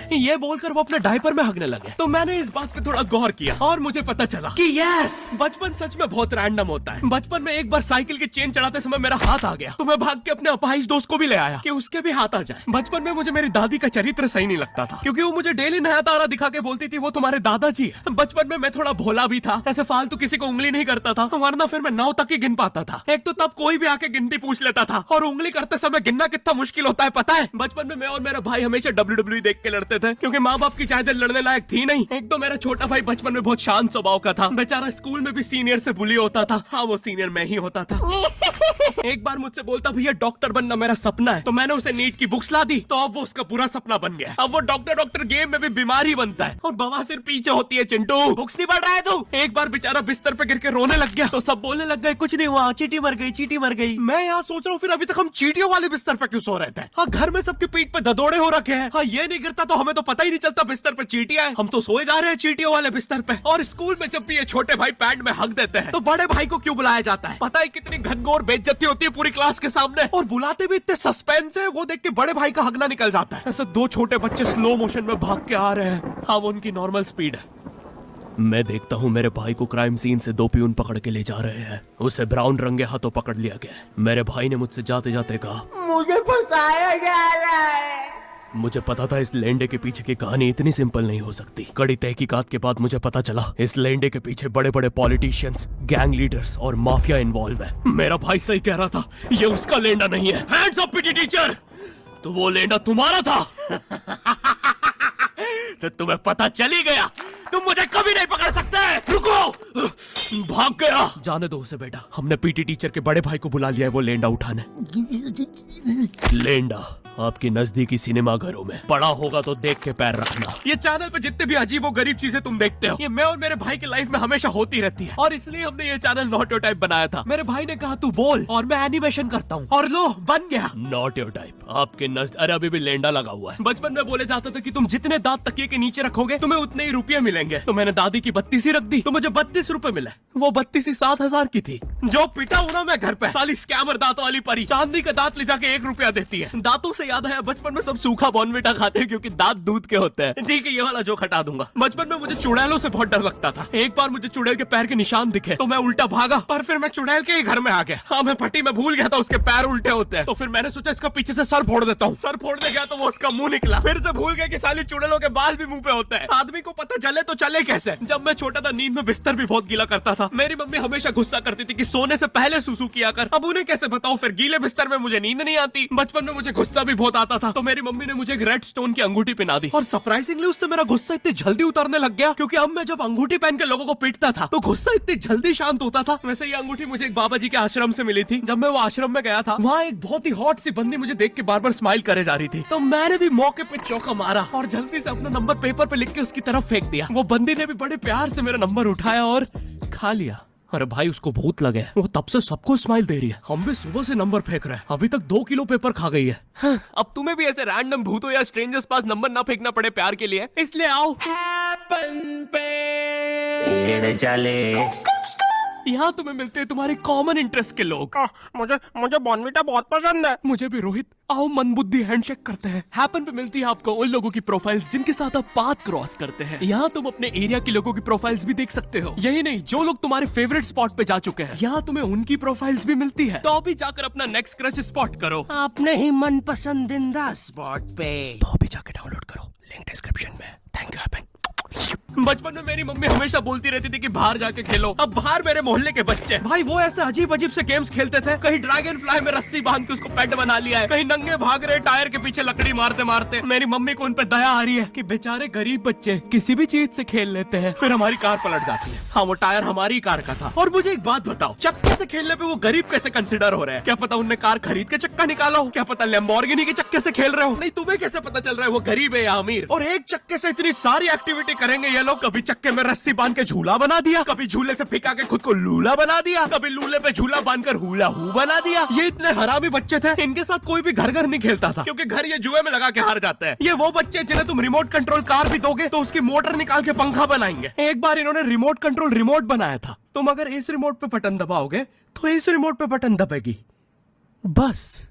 है। ये बोलकर वो अपने डायपर में हगने लगे। तो मैंने इस बात पे थोड़ा गौर किया और मुझे पता चला कि यस, बचपन सच में बहुत रैंडम होता है। बचपन में एक बार साइकिल की चेन चढ़ाते समय मेरा हाथ आ गया, तो मैं भाग के अपने अपाहिज दोस्त को भी ले आया कि उसके भी हाथ आ जाए। बचपन में मुझे मेरी दादी का चरित्र सही नहीं लगता था, क्योंकि वो मुझे डेली नया तारा दिखा के बोलती थी वो तुम्हारे दादाजी है। बचपन में मैं थोड़ा भोला भी था, ऐसे फालतू किसी को उंगली नहीं करता था, वरना फिर मैं 9 तक ही गिन पाता था। एक तो तब कोई भी आके गिनती पूछ लेता था, और उंगली करते समय गिनना कितना मुश्किल होता है पता है। बचपन में मैं और मेरा भाई हमेशा WWE देख के लड़ते थे, क्योंकि माँ बाप की चाहते लड़ने लायक थी नहीं। एक तो मेरा छोटा भाई बचपन में बहुत शांत स्वभाव का था, बेचारा स्कूल में भी सीनियर से बुली होता था। हाँ, वो सीनियर मैं ही होता था। एक बार मुझसे बोलता भैया डॉक्टर बनना मेरा सपना है, तो मैंने उसे नीट की बुक्स ला दी, तो अब वो उसका पूरा सपना बन गया। अब वो डॉक्टर गेम में भी बीमार ही बनता है, और बवासीर पीछे होती है। चिंटू, बुक्स नहीं पढ़ रहा है तू? एक बार बेचारा बिस्तर पे गिर के रोने लग गया, तो सब बोलने लग गए कुछ नहीं हुआ, चींटी मर गई, चींटी मर गई। मैं यहाँ सोच रहा हूँ फिर अभी तक हम चींटियों वाले बिस्तर पे क्यों सो रहे थे? हाँ, घर में सबकी पीठ पे ददोड़े हो रखे हैं। हाँ, ये नहीं गिरता तो हमें तो पता ही नहीं चलता बिस्तर पे चींटियां हैं। हम तो सोए जा रहे हैं चींटियों वाले बिस्तर पे। और स्कूल में जब भी ये छोटे भाई पैंट में हक देते हैं, तो बड़े भाई को क्यों बुलाया जाता है? पता है कितनी घनघोर बेइज्जती होती है पूरी क्लास के सामने, और बुलाते भी इतने सस्पेंस है, वो देख के बड़े भाई का हगना निकल जाता है। ऐसे 2 छोटे बच्चे स्लो मोशन में भाग के आ रहे हैं। हाँ, वो उनकी नॉर्मल स्पीड है। मैं देखता हूँ मेरे भाई को क्राइम सीन से 2 पियून पकड़ के ले जा रहे हैं। उसे ब्राउन रंगे हाथों पकड़ लिया गया। मेरे भाई ने मुझसे जाते जाते कहा, मुझे फंसाया जा रहा है। मुझे पता था इस लेंडे के पीछे की कहानी इतनी सिंपल नहीं हो सकती। कड़ी तहकीकात के बाद मुझे पता चला इस लेंडे के पीछे बड़े बड़े पॉलिटिशियंस, गैंग लीडर्स और माफिया इन्वॉल्व है। मेरा भाई सही कह रहा था, ये उसका लेंडा नहीं है। हैंड्स अप पीटी टीचर, तो वो लेंडा तुम्हारा था। तो तुम्हें पता चल ही गया, तुम मुझे कभी नहीं पकड़ सकते। रुको, भाग गया। जाने दो उसे बेटा, हमने पीटी टीचर के बड़े भाई को बुला लिया है वो लेंडा उठाने। लेंडा आपकी नजदीकी सिनेमा घरों में पड़ा होगा तो देख के पैर रखना। ये चैनल पे जितने भी अजीब और गरीब चीजें तुम देखते हो, ये मैं और मेरे भाई की लाइफ में हमेशा होती रहती है, और इसलिए हमने ये चैनल नॉट योर टाइप बनाया था। मेरे भाई ने कहा तू बोल और मैं एनिमेशन करता हूँ, और लो बन गया नॉट योर टाइप। आपके नजर अरे अभी भी लेंडा लगा हुआ है। बचपन में बोले जाता था कि तुम जितने दांत तकिए के नीचे रखोगे तुम्हें उतने ही रुपये मिलेंगे। तो मैंने दादी की 32 रख दी, तो मुझे 32 रुपए मिले। वो 32 7,000 की थी। जो पिटा हूं ना मैं घर पे, साली स्कैमर दांतों वाली परी चांदी का दांत ले जाके 1 रुपया देती है। दांतों से याद आया, बचपन में सब सूखा बॉर्नविटा खाते हैं क्योंकि दांत दूध के होते हैं। ठीक है, ये वाला जोक हटा दूंगा। बचपन में मुझे चुड़ैलों से बहुत डर लगता था। एक बार मुझे चुड़ैल के पैर के निशान दिखे तो मैं उल्टा भागा, पर फिर मैं चुड़ैल के ही घर में आ गया। हाँ, मैं पट्टी में भूल गया था उसके पैर उल्टे होते हैं, तो फिर मैंने सोचा इसका पीछे से सर फोड़ देता हूँ। सर फोड़ने गया तो वो उसका मुंह निकला। फिर से भूल गया कि साली चुड़ैलों के बाल भी मुंह पे होते हैं। आदमी को पता चले तो चले कैसे। जब मैं छोटा था नींद में बिस्तर भी बहुत गीला करता था। मेरी मम्मी हमेशा गुस्सा करती थी कि सोने से पहले सुसु किया कर। अब उन्हें कैसे बताऊं, फिर गीले बिस्तर में मुझे नींद नहीं आती। बचपन में मुझे गुस्सा भी बहुत आता था, तो मेरी मम्मी ने मुझे एक रेड स्टोन की अंगूठी पहना दी, और सरप्राइजिंगली उससे मेरा गुस्सा इतनी जल्दी उतरने लग गया, क्योंकि अब मैं जब अंगूठी पहन के लोगों को पीटता था तो गुस्सा इतनी जल्दी शांत होता था। वैसे ये अंगूठी मुझे एक बाबा जी के आश्रम से मिली थी। जब मैं वो आश्रम में गया था, वहाँ एक बहुत ही हॉट सी बंदी मुझे देख के बार बार स्माइल करे जा रही थी, तो मैंने भी मौके पे चौका मारा और जल्दी से अपना नंबर पेपर पे लिख के उसकी तरफ फेंक दिया। वो बंदी ने भी बड़े प्यार से मेरा नंबर उठाया और खा लिया। अरे भाई, उसको भूत लगे, वो तब से सबको स्माइल दे रही है। हम भी सुबह से नंबर फेंक रहे हैं, अभी तक 2 किलो पेपर खा गई है। हाँ, अब तुम्हें भी ऐसे रैंडम भूतों या स्ट्रेंजर्स पास नंबर ना फेंकना पड़े प्यार के लिए, इसलिए आओ हैपन पे चले। यहाँ तुम्हें मिलते हैं तुम्हारे कॉमन इंटरेस्ट के लोग। मुझे बॉर्नविटा बहुत पसंद है। मुझे भी रोहित। आओ मन बुद्धि हैंडशेक करते हैं। हैपन पे मिलती है आपको उन लोगों की प्रोफाइल्स जिनके साथ आप पाथ क्रॉस करते हैं। यहाँ तुम अपने एरिया के लोगों की प्रोफाइल्स भी देख सकते हो। यही नहीं, जो लोग तुम्हारे फेवरेट स्पॉट पे जा चुके हैं, यहाँ तुम्हें उनकी प्रोफाइल्स भी मिलती है। तो अभी जाकर अपना नेक्स्ट क्रश स्पॉट करो अपने ही मन पसंदीदा स्पॉट पे। तो अभी जाकर डाउनलोड करो, लिंक डिस्क्रिप्शन में। Thank you happen. बचपन में मेरी मम्मी हमेशा बोलती रहती थी कि बाहर जाके खेलो। अब बाहर मेरे मोहल्ले के बच्चे भाई वो ऐसे अजीब अजीब से गेम्स खेलते थे। कहीं ड्रैगन फ्लाई में रस्सी बांध के उसको पेट बना लिया है, कहीं नंगे भाग रहे टायर के पीछे लकड़ी मारते मारते। मेरी मम्मी को उन पे दया आ रही है कि बेचारे गरीब बच्चे किसी भी चीज से खेल लेते हैं, फिर हमारी कार पलट जाती है। हाँ, वो टायर हमारी कार का था। और मुझे एक बात बताओ, चक्के से खेलने पे वो गरीब कैसे कंसिडर हो रहे हैं? क्या पता उनने कार खरीद के चक्का निकाला हो, क्या पता लैम्बोर्गिनी के चक्के से खेल रहे हो। नहीं, तुम्हें कैसे पता चल रहा है वो गरीब है या अमीर? और एक चक्के से इतनी सारी एक्टिविटी करेंगे ये लोग। कभी चक्के में रस्सी बांध के झूला बना दिया, कभी झूले से फिका के खुद को लूला बना दिया, कभी लूले पे झूला बांधकर हुला हू बना दिया। ये इतने हरामी बच्चे थे, इनके साथ कोई भी घर घर नहीं खेलता था, क्योंकि घर ये जुए में लगा के हार जाते हैं। ये वो बच्चे जिन्हें तुम रिमोट कंट्रोल कार भी दोगे तो उसकी मोटर निकाल के पंखा बनाएंगे। एक बार इन्होंने रिमोट कंट्रोल रिमोट बनाया था। तुम अगर इस रिमोट पे बटन दबाओगे तो इस रिमोट पे बटन दबेगी, बस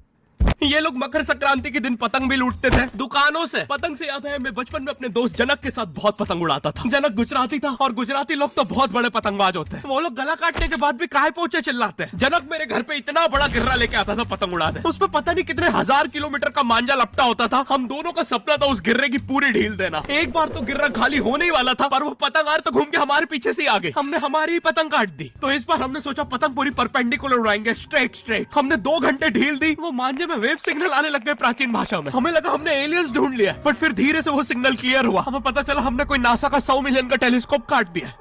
ये लोग मकर संक्रांति के दिन पतंग भी लूटते थे दुकानों से। पतंग से याद है मैं बचपन में अपने दोस्त जनक के साथ बहुत पतंग उड़ाता था। जनक गुजराती था और गुजराती लोग तो बहुत बड़े पतंगबाज होते हैं। वो लोग गला काटने के बाद भी काहे पोचे चिल्लाते हैं। जनक मेरे घर पे इतना बड़ा गिर्रा लेके आता था पतंग उड़ाने। उस पे पता नहीं कितने 1000 किलोमीटर का मांझा लपटा होता था। हम दोनों का सपना था उस गिर्रे की पूरी ढील देना। एक बार तो गिर्रा खाली होने ही वाला था पर वो पतंग आर तो घूम के हमारे पीछे से आ गई। हमने हमारी ही पतंग काट दी। तो इस बार हमने सोचा पतंग पूरी परपेंडिकुलर उड़ाएंगे, स्ट्रेट। हमने 2 घंटे ढील दी। वो मांझे में वेव सिग्नल आने लग गए प्राचीन भाषा में। हमें लगा हमने एलियंस ढूंढ लिया बट फिर धीरे से वो सिग्नल क्लियर हुआ। हमें पता चला हमने कोई नासा का 100 मिलियन का टेलीस्कोप काट दिया।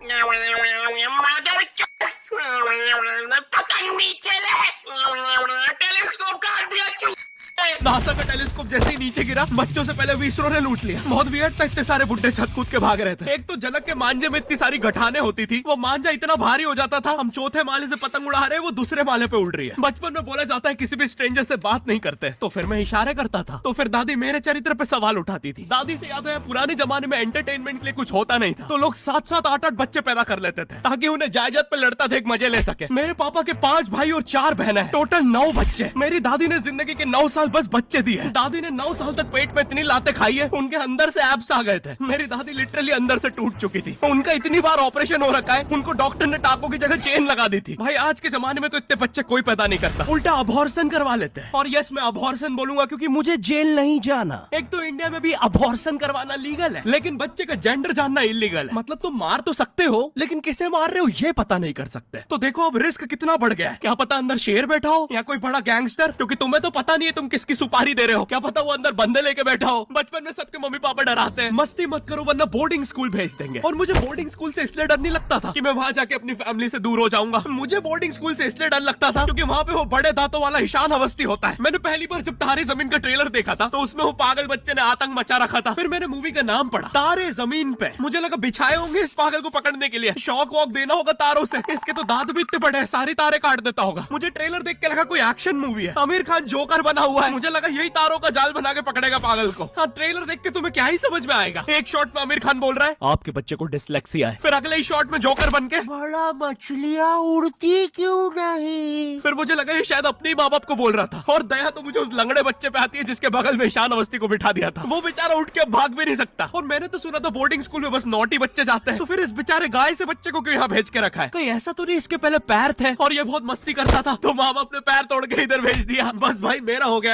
पतंग नीचे ले, टेलीस्कोप काट दिया। नासा का टेलीस्कोप जैसे ही नीचे गिरा बच्चों से पहले विसरो ने लूट लिया। बहुत वियर्ड था, इतने सारे बुड्ढे छत कूद के भाग रहे थे। एक तो जनक के मांझे में इतनी सारी गठाने होती थी, वो मांझा इतना भारी हो जाता था। हम चौथे माले से पतंग उड़ा रहे, वो दूसरे माले पे उड़ रही है। बचपन में बोला जाता है किसी भी स्ट्रेंजर से बात नहीं करते, तो फिर मैं इशारे करता था। तो फिर दादी मेरे चरित्र पे सवाल उठाती थी। दादी से याद है पुराने जमाने में एंटरटेनमेंट के लिए कुछ होता नहीं था, तो लोग 7-7, 8-8 बच्चे पैदा कर लेते थे ताकि उन्हें जायदाद पे लड़ता देख मजे ले सके। मेरे पापा के 5 भाई और 4 बहनें हैं, टोटल 9 बच्चे। मेरी दादी ने जिंदगी के 9 साल बस बच्चे दिए। दादी ने 9 साल तक पेट में इतनी लातें खाई है, उनके अंदर से एब्स आ गए थे। मेरी दादी लिटरली अंदर से टूट चुकी थी। उनका इतनी बार ऑपरेशन हो रखा है, उनको डॉक्टर ने टाकों की जगह चेन लगा दी थी। भाई आज के जमाने में तो इतने बच्चे कोई पैदा नहीं करता, उल्टा अबॉर्शन करवा लेते हैं। और यस, मैं अबॉर्शन बोलूंगा क्योंकि मुझे जेल नहीं जाना। एक तो इंडिया में भी अबॉर्शन करवाना लीगल है, लेकिन बच्चे का जेंडर जानना इलीगल है। मतलब तुम मार तो सकते हो, लेकिन किसे मार रहे हो ये पता नहीं कर सकते। तो देखो अब रिस्क कितना बढ़ गया है। क्या पता अंदर शेर बैठा हो या कोई बड़ा गैंगस्टर, क्योंकि तुम्हें तो पता नहीं है तुम किसकी सुपारी दे रहे हो। क्या पता वो अंदर बंदे लेके बैठा हो। बचपन में सबके मम्मी पापा डराते हैं, मस्ती मत करो वरना बोर्डिंग स्कूल भेज देंगे। और मुझे बोर्डिंग स्कूल से इसलिए डर नहीं लगता था कि मैं वहां जाके अपनी फैमिली से दूर हो जाऊंगा। मुझे बोर्डिंग स्कूल से इसलिए डर लगता था क्योंकि वहां पे वो बड़े दांतों वाला ईशान अवस्थी होता है। मैंने पहली बार जब तारे जमीन का ट्रेलर देखा था तो उसमें वो पागल बच्चे ने आतंक मचा रखा था। फिर मैंने मूवी का नाम पढ़ा, तारे जमीन पे। मुझे लगा बिछाए होंगे इस पागल को पकड़ने के लिए, शॉक वॉक देना होगा तारों से। इसके तो दांत भी इतने बड़े हैं, सारी तारे काट देता होगा। मुझे ट्रेलर देख के लगा कोई एक्शन मूवी है, आमिर खान जोकर बना हुआ है। मुझे लगा यही तारों का जाल बना के पकड़ेगा पागल को। हाँ, ट्रेलर देख के तुम्हें क्या ही समझ में आएगा। एक शॉट में आमिर खान बोल रहा है आपके बच्चे को डिसलेक्सिया है, फिर अगले ही शॉट में जोकर बन के बड़ा मछलियाँ उड़ती क्यों नहीं। फिर मुझे लगा ये शायद अपने माँ बाप को बोल रहा था। और दया तो मुझे उस लंगड़े बच्चे पे आती है जिसके बगल में ईशान अवस्थी को बिठा दिया था। वो बेचारा उठ के भाग भी नहीं सकता। और मैंने तो सुना था बोर्डिंग स्कूल में बस नॉटी बच्चे जाते हैं, तो फिर इस बेचारे गाय से बच्चे को क्यों यहाँ भेज के रखा है। कोई ऐसा तो नहीं इसके पहले पैर थे और ये बहुत मस्ती करता था तो माँ बाप ने पैर तोड़ के इधर भेज दिया। बस भाई मेरा हो गया